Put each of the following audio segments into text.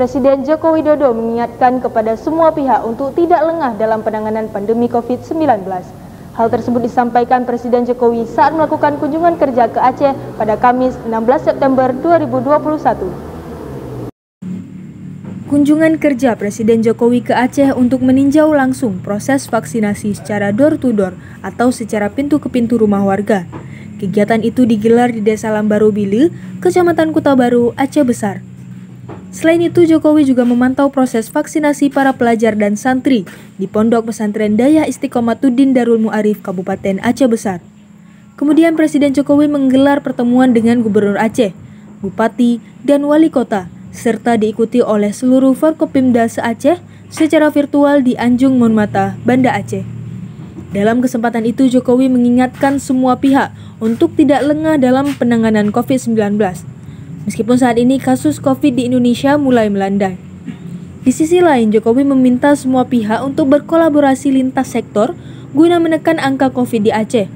Presiden Joko Widodo mengingatkan kepada semua pihak untuk tidak lengah dalam penanganan pandemi COVID-19. Hal tersebut disampaikan Presiden Jokowi saat melakukan kunjungan kerja ke Aceh pada Kamis 16 September 2021. Kunjungan kerja Presiden Jokowi ke Aceh untuk meninjau langsung proses vaksinasi secara door-to-door atau secara pintu ke pintu rumah warga. Kegiatan itu digelar di Desa Lambaru Bile, Kecamatan Kuta Baru, Aceh Besar. Selain itu, Jokowi juga memantau proses vaksinasi para pelajar dan santri di Pondok Pesantren Dayah Istiqomatuddin Darul Mu'arif, Kabupaten Aceh Besar. Kemudian Presiden Jokowi menggelar pertemuan dengan Gubernur Aceh, Bupati, dan Wali Kota, serta diikuti oleh seluruh Forkopimda se-Aceh secara virtual di Anjung Monmata, Banda Aceh. Dalam kesempatan itu, Jokowi mengingatkan semua pihak untuk tidak lengah dalam penanganan COVID-19. Meskipun saat ini kasus COVID di Indonesia mulai melandai. Di sisi lain, Jokowi meminta semua pihak untuk berkolaborasi lintas sektor guna menekan angka COVID di Aceh.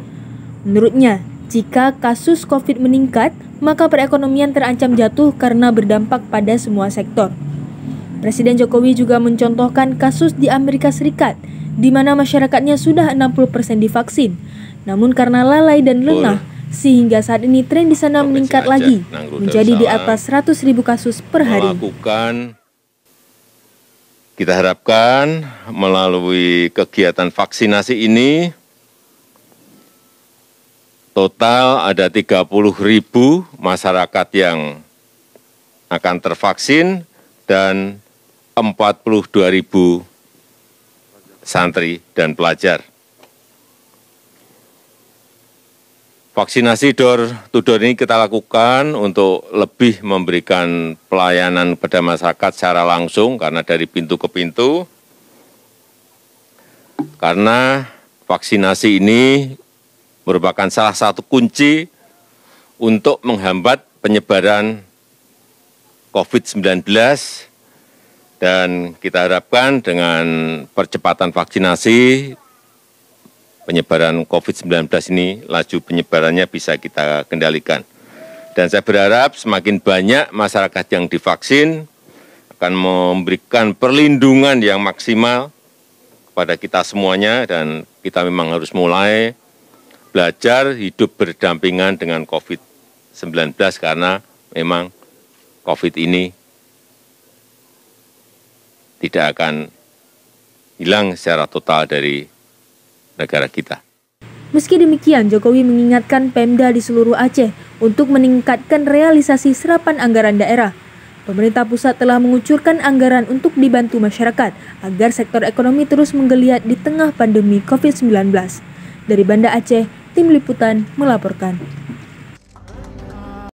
Menurutnya, jika kasus COVID meningkat, maka perekonomian terancam jatuh karena berdampak pada semua sektor. Presiden Jokowi juga mencontohkan kasus di Amerika Serikat, di mana masyarakatnya sudah 60% divaksin. Namun karena lalai dan lengah, sehingga saat ini tren di sana meningkat lagi, menjadi di atas 100.000 kasus per hari. Kita harapkan melalui kegiatan vaksinasi ini, total ada 30.000 masyarakat yang akan tervaksin dan 42.000 santri dan pelajar. Vaksinasi door-to-door ini kita lakukan untuk lebih memberikan pelayanan kepada masyarakat secara langsung karena dari pintu ke pintu. Karena vaksinasi ini merupakan salah satu kunci untuk menghambat penyebaran COVID-19 dan kita harapkan dengan percepatan vaksinasi penyebaran COVID-19 ini, laju penyebarannya bisa kita kendalikan. Dan saya berharap semakin banyak masyarakat yang divaksin akan memberikan perlindungan yang maksimal kepada kita semuanya dan kita memang harus mulai belajar hidup berdampingan dengan COVID-19 karena memang COVID ini tidak akan hilang secara total dari negara kita. Meski demikian, Jokowi mengingatkan Pemda di seluruh Aceh untuk meningkatkan realisasi serapan anggaran daerah. Pemerintah pusat telah mengucurkan anggaran untuk dibantu masyarakat agar sektor ekonomi terus menggeliat di tengah pandemi COVID-19. Dari Banda Aceh, Tim Liputan melaporkan.